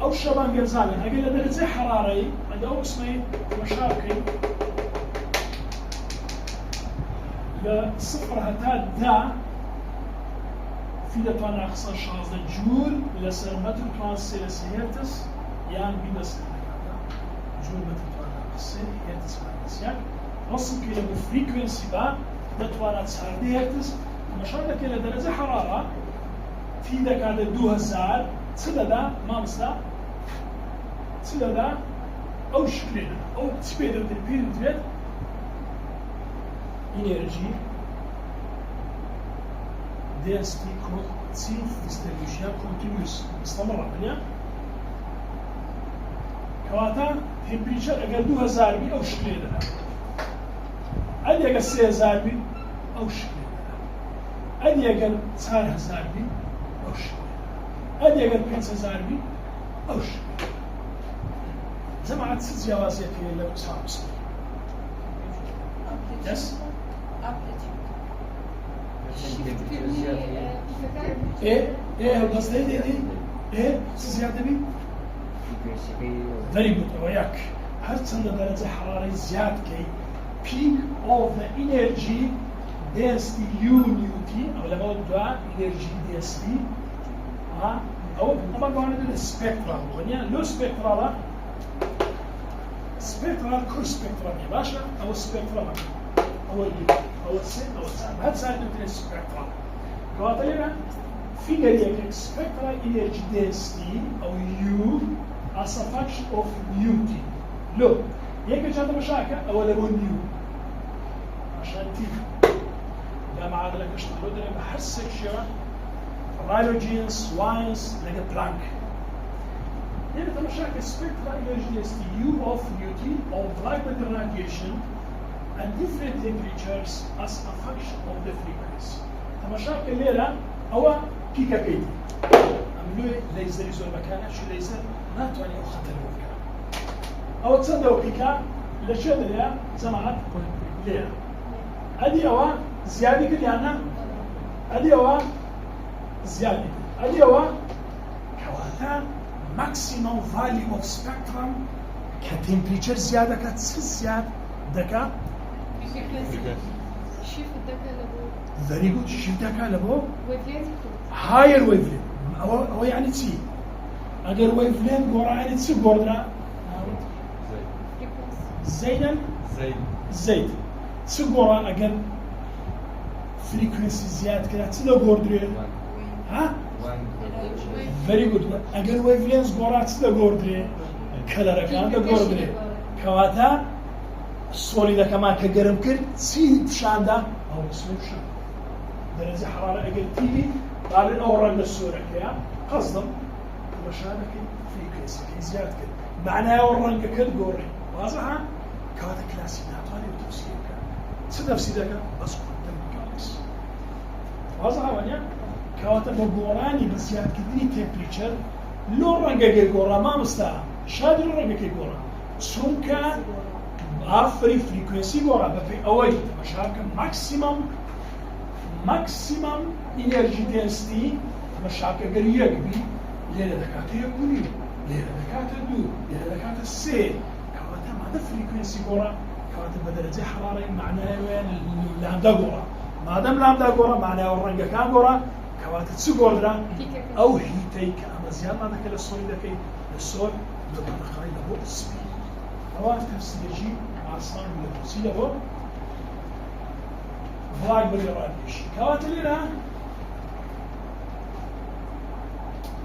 أو شبان جرزالين هقول درجة حرارة عند أو اسمه مشاركي لصفر هتا دا في دتوانا أقصى 16 جول لسر متر توان سيلس هرتز يعني بيدس جول متر توان أقصى هرتز ماينس يعني وصل كده بفريكونسي با دتوانا 9 هرتز مشاركة كده درجة حرارة في دك هذا 2000 تسلا ما مسلا تسلا أو شكلنا أو تبيد البيريد energy density distribution continuous مستمرة يعني كواتا temperature أقل 2000 بي أو شكلنا أدي أقل 3000 بي أو شكلنا أدي أقل 4000 بي أو شكلنا أدي أقل 5000 بي أو شكلنا جماعة ست جوازية في لك صعب صعب yes ايه القصد ايه زيادة بي very good وياك هل تصنع درجة حرارة زيادة كي peak of the energy density U أو لما أقول energy density أو طبعا قلنا السبكترال ونيا لو سبكترال سبكترال كل سبكترال يا باشا أو سبكترال أو السن أو السن هذا ساعد مثل السبكترال كواطينا figure yekek spectral energy density أو U as a function of UT. لو يكك هذا مشاكل أو لبون U عشان تي لا معادلة كشتغلوا ده بحسك شيء رايلوجينز واينز لقى بلانك. يعني مشاكل spectral energy density U of UT of light radiation and different temperatures as a function of the frequency. مشاكل ليلة أو بيكا كيدي عملوا ليزر يزور مكانه شو ليزر ما تعني أو خطر المكان أو تصدقوا بيكا لشيء ليا زمانات ليلة أدي أوا زيادة كده أنا أدي أوا زيادة أدي أوا كواتا maximum value of spectrum كتمبريتشر زيادة كتسياد دكا شيف الدكا لبو very good شيف دكا لبو ويفلينت higher wavelength أو يعني تسي أجر wavelength قرا يعني تسي قردنا زيدا زيد تسي قرا أجر frequency زيادة كده تسي قردري ها very good أجر wavelength قرا تسي قردري كلر كان ده قردري كواتا الصولي ده كمان كجرم كل تسي بشاندا أو اسمه بشان درجة حرارة أجر تيجي قال الأورا للسورة كيا قصدم مشابك في كيس كي زيادة كده معناه أورا كده قوري واضحة كواتا كلاسي ناتواني وتفسير كا سدف سيدك بس قدام كالكس واضحة وانيا كواتا بقوراني بزيادة كدني تمبريتشر لو رنجا كي قورا ما مستاهل شاد لو رنجا كي قورا سونكا أفري فريكونسي قورا بفي أوي مشابك maximum energy density مشاكل قرية قبي ليلة دكاتة يقولي ليلة دكاتة دو ليلة دكاتة سي كواتا ما ده فريكونسي قورا كواتا بدرجة حرارة معناه وين لامدا قورا ما دام لامدا قورا معناه ورنجا كان قورا كواتا تسي قورا أو هيتي كأما زيادة ما ذاك الصوري ذاكي الصور لبدا خاي لبو اسمي أو تفسيرجي عصام لبوسي لبو blackberry radiation. كواتلينا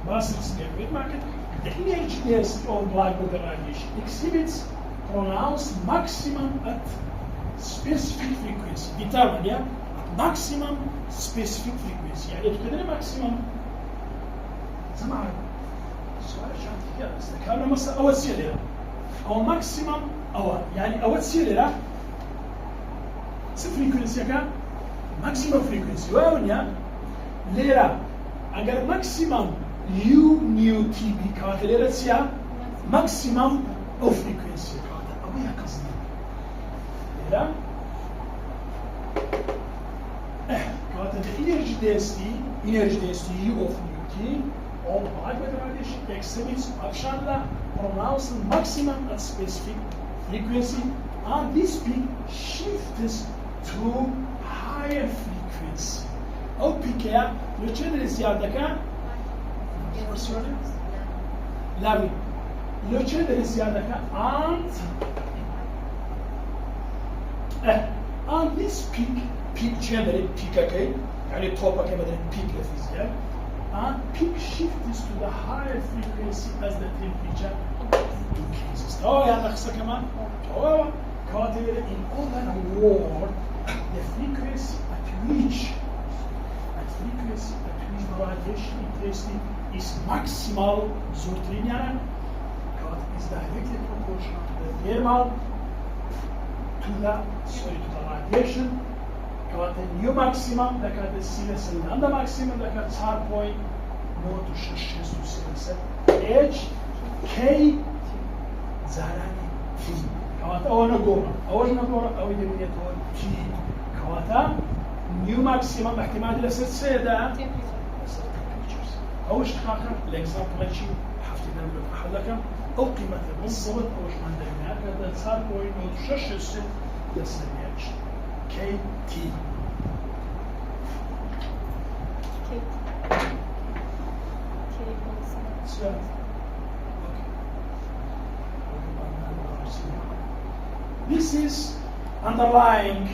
Master's Name market. The energy density of blackberry radiation exhibits pronounced maximum at specific frequency. Determined, yeah? At maximum specific frequency. يعني بتقدر maximum سمعت سؤال شاطر كده بس كانوا مثلا أول سيلة أو maximum أو يعني أول سيلة frequency كان maximum frequency وين ليرة أجر maximum U nu TB كانت ليرة سيا maximum of frequency كانت أويا قصدي ليرة كانت energy density U of nu T all blackberry radiation exhibits optional pronounced maximum at specific frequency and this peak shifts to higher frequency أو بيكا لو كان الزيادة كان لا لو كان الزيادة كان and this peak generate بيكا كي يعني توبا كما ده peak الفيزياء and peak shifts to the higher frequency as the temperature increases. أو يعني أخصى كمان أو كاتب in all the world the frequency at which the radiation intensity is maximal zurtriniana is directly proportional to the thermal to the radiation the new maximum that got the serious and the maximum that got hard point no to shashes to serious H K zarani T كواتا أو نقورة أو يدمية T كواتا نيو ماكسيمم احتمال لسر سيدا أو اشتقاقا الإكزامبل لنشي حفتي نملك أحدك أو قيمة بالضبط أو شمان دايمات هذا صار بوين أو تشش السن لسر ياتش كي تي This is underlying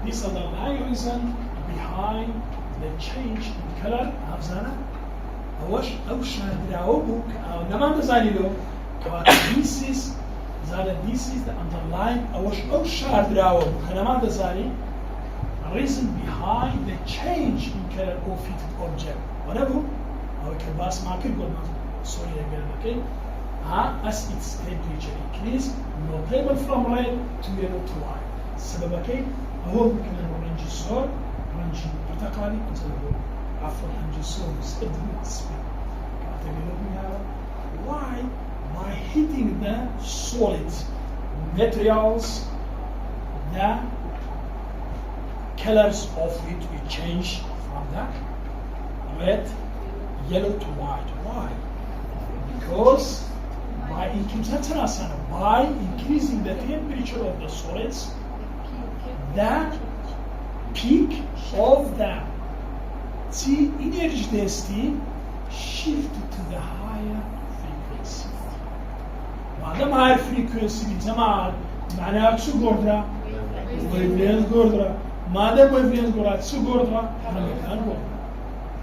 reason behind the change in color هفزانه اوش او شاردراو بوك او نمان دزاني له this is the underlying اوش او شاردراو بوك نمان دزاني reason behind the change in color of fitted object ونبو او كباس ماكل قلنا sorry again okay as its temperature increase notable from red to yellow to white السبب كي هو ممكن الرنج الصور رنج برتقالي عفوا رنج الصور يستخدم السبب why by hitting the solid materials the colors of it will change from the red yellow to white why because by increasing the temperature of the solids the peak of the T energy density shifted to the higher frequency. بعدم higher frequency بزمان معناها شو قدرة؟ wavelength قدرة. ماذا wavelength قدرة؟ شو قدرة؟ مكان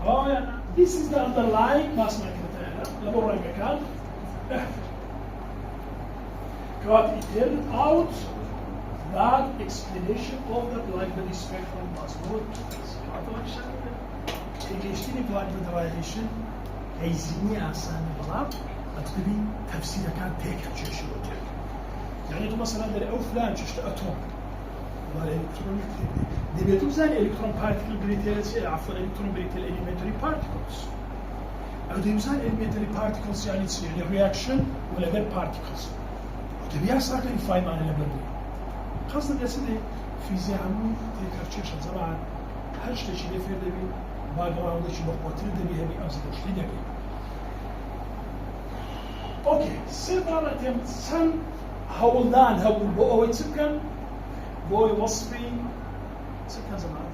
قدرة. يعني this is the underlying mass magnetic لبورا المكان. Got it turned out that explanation of the Black-body spectrum was not تيجيشتني Black-body radiation هيزيني آسان بلاب أتبي تفسير كان تيكا تشيشي وجه يعني تو مثلا در أو فلان تشت أتوم ولا إلكترون دبيتو بزاني إلكترون بارتيكل بريتيلز عفوا إلكترون بريتيل elementary particles أو دبيزان elementary particles يعني تصير reaction ولا غير particles وتبي أصلا كيفاي معنى لبلبي خاصة جسدي فيزياء عمو تيكا تشيشي طبعا هر شيء شيء فيه دبي باقراوند شيء بقوتر دبي هبي أمزدوش لي دبي Okay, several attempts some هولدان هول بو تسكن بو وصفي تسكن زمان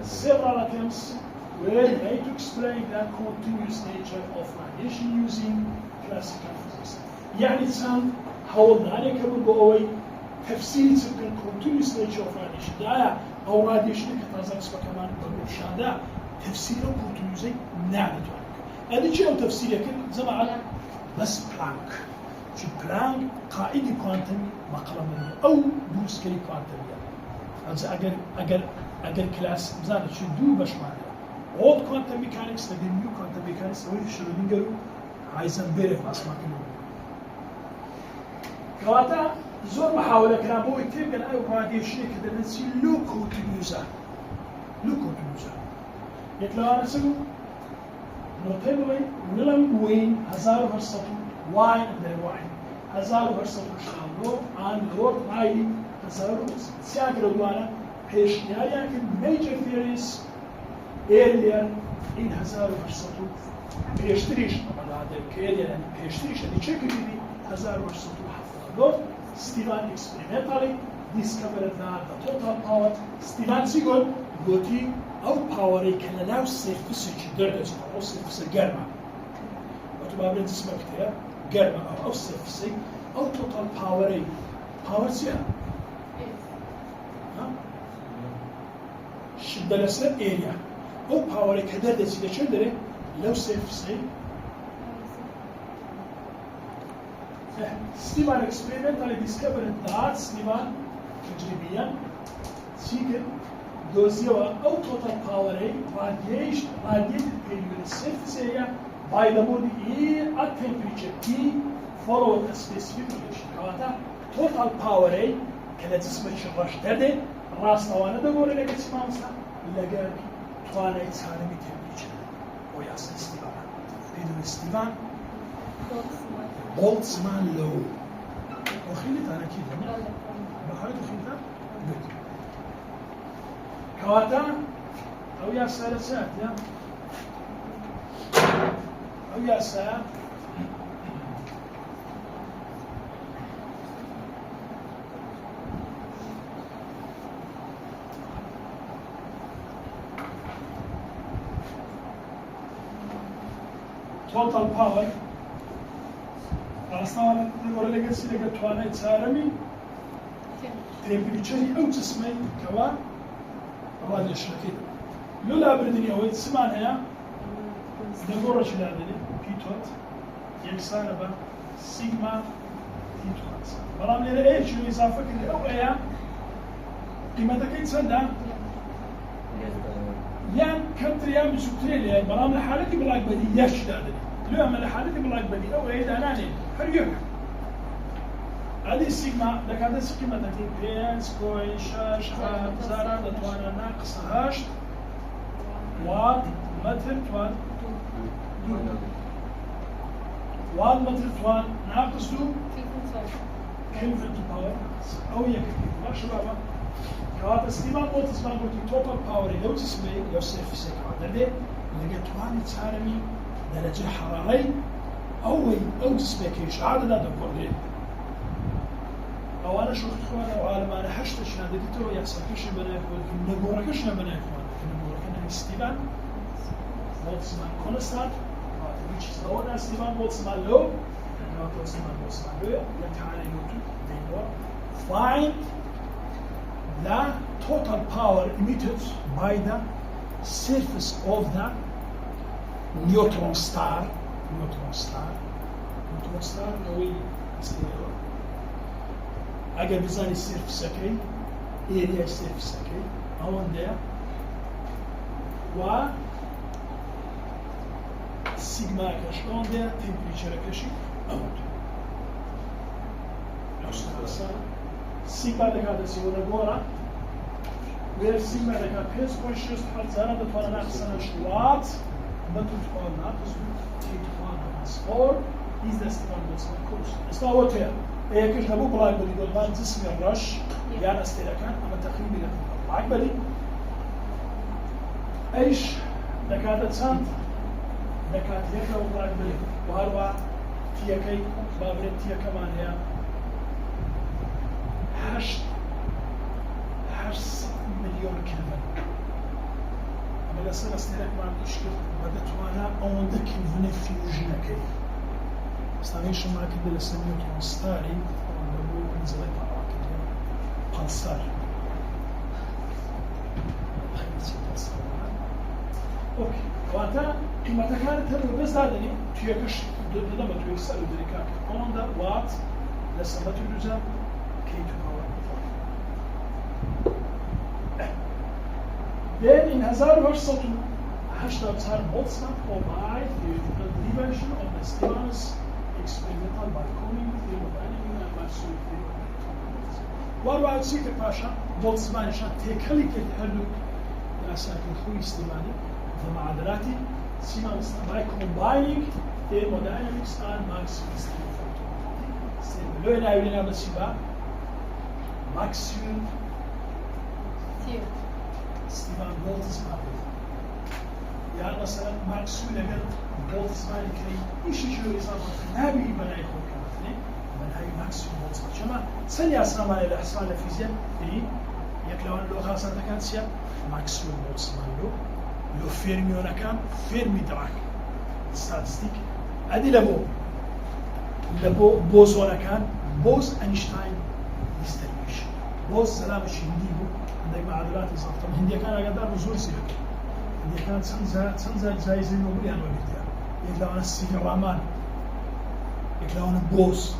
several attempts were made to explain the continuous nature of radiation using classical physics يعني some هولدان يكبر بو تفسير تسكن continuous nature of radiation ده أو radiation كتازم سبا كمان بروشان ده تفسيره continuous نعم هذا شيء أو تفسير يكن زمان بس بلانك شو بلانك قائد كوانتمي مقرمي او بروسكري كوانتمي يعني اگر كلاس بزاف شو دو باش معناها اولد كوانتم ميكانكس لدي نيو كوانتم ميكانكس او شرودينجر هايزنبرغ اسمع كلمه كواتا زور محاوله كلام بو يكتب قال اي راديشن كذا نسي لوكو تنيوزا يطلع رسمه نوتيبلي ويلم وين هزار هرسطو واين در واين هزار هرسطو شاملو عن لورد رايلي هزار سياق رودوانا پیشنهادی که major theories earlier in هزار هرسطو پیشتریش مبادر که یعنی پیشتریش یعنی چه کردی هزار هرسطو حفظه ستیوان experimentally discovered that the total power ستیوان سیگل گوتی او پاوری که لناو سرفیسی چی درجه او سرفیسی گرمه و تو بابرین جسمه کتیه گرمه او سرفیسی او توتال پاوری پاور چیه؟ شده لسر ایریا او پاوری که درجه چی داره لو سرفیسی ستیوان experimentally discovered that ستیوان تجربیاً سیگر دوزیه و او توتال پاوری radiated period surface area by the body at temperature T followed a specific relation. كواتا total power كلا جسمه شراش داده راس نوانا دقول لك اسمانسا لقى توانا يتسالمي temperature وياسن ستيفان بدون ستيفان بولتزمان لو وخيلت أنا كده بحاجة خيلتها بيت كواتا أو يا سالسات يا أو يا سال total power راسنا ولا لقيت لقيت توانا تسارمي temperature أو جسمي كوا هذا الشكل لولا بردني أوي سمان هنا دبورش لادني بيتوت يكسر با سيجما تيتوت برام لنا إيه شو إضافة كده أو إيه قيمتها كي تصدق يعني كم تريام بسكتير يعني برام لحالتي بلاك بدي يش لادني لو أما لحالتي بلاك بدي أو إيه ده أنا هريك هذه السيجما لك هذا السيجما تكتب بينس كوين شاش خاب زارا دتوانا ناقص هاشت واد متر توان واد متر توان ناقص دو كلفن تو باور أو يكفي ما شبابا كهذا السيجما قلت اسمه قلت توتال باور لو تسمي لو سيرف سكان ده لقيت تواني تسارمي درجة حراري أو تسمي كيش عادة لا تقول ليه أو أنا شفت خوانه وعالم أنا حشتش ناديته يحصل كش بناك ولكن نجورا كش بناك ولكن نجورا كنا استيبان بولتسمان كونستانت which is known as استيبان بولتسمان low and not بولتسمان بولتسمان low يمتحان يوتيوب they find the total power emitted by the surface of the neutron star نوي استيبان اگر بزنی صرف سکی ایریا صرف سکی اونده و سیگما کش اونده تمپریچر کشی اونده سیگما دکا دسی و نگورا و سیگما دکا پیس پوشیست حال زارا دتوانا نقصنا شوات متو تقال نقص تی تقال نقص اور ایز دستیوان بسمان کورس استاوتیا يكش نبوك بلاك بدي دولمان جسم الرش يعني استيلاكان أما تقريبا لك بلاك بدي إيش دكاتة سانت دكاتة يكا وبلاك بدي وهروا تيكي بابرين تيكا كمان هي هشت مليون كلفن أما لسنا استيلاك ما مشكل بدت وانا أون دا كلفن فيوجن كي استعملش معك بالسنة ترانستاري ولا نزلت على كده بانسار اوكي وقتها قيمتها كانت هذا بس هذا تيكش لما توصل لدريكا اون ذا وات لسه ما تدوزا كي تو باور then in 1888 Boltzmann provide the derivation of the stimulus experimental by coming theory of energy and maximum theory of واربعة سيكة باشا بولتزمان شان تكلي كتحلو لأساكن خوي استيماني ومعادلاتي سيما by combining thermodynamics and maximum theory لو هنا يولينا بسيبا maximum استيمان بولتزمان يعني مثلا maximum لقد بولتزمان كي إيش يجوا إضافة نابي بناء يكون كمثلي من هاي ماكسيموم بولتزمان شما سني أصلا ما الإحصاء الفيزياء اللي يكلون لو خاصة كانت سيا ماكسيموم بولتزمان لو فيرميونا كان فيرمي دراك ستاتستيك أدي لبو بوزونا كان بوز أينشتاين ديستريبيوشن بوز سلام الشهيدي هو عندك معادلات إضافة هندية كان أقدر بزول سيرك هندية كانت سنزا جايزة نوبليان وبيتها يكلاون السيفر رامان يكلاون البوز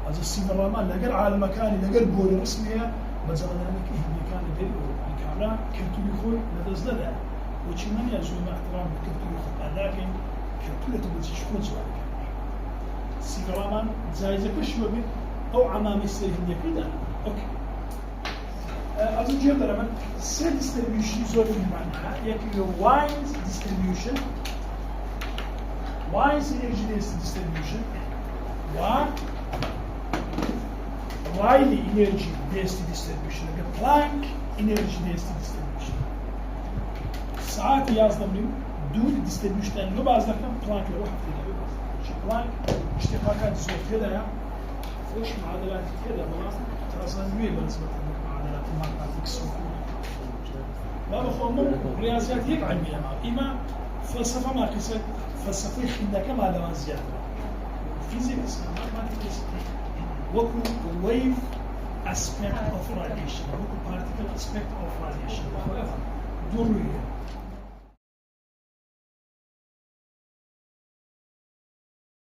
هذا السيفر رامان لقى عالم مكاني لقى البول الرسمية بزمن أنك هندية كان يدير الكاميرا كنتو يخوي لدزدها وشي من يجوز مع احترام كنتو يخوي لكن كنتو لتبدي شكون سؤال السيفر رامان جايزة كشوة بي أو عمامي السير هندية كده أوكي از اونجا دارم سه دیستریبیوشن زور می‌مانه یکی واینز دیستریبیوشن واینز انرژی دیستریبیوشن و وایلی انرژی دیستریبیوشن ve Planck enerji distribution saat yazdım دود distribution لو بعضهم Planck له واحد كده شو Planck اشتقاقات زور كده فوش معادلات كده خلاص ترازنوية بالنسبة للمعادلات الماثماتيكس ما بخومن رياضيات هيك علمية ما إما فلسفة ما كسر فلسفة خلنا كما لوان زيادة فيزيكس mathematics وكو wave aspect of radiation وكو particle aspect of radiation however دوڕویە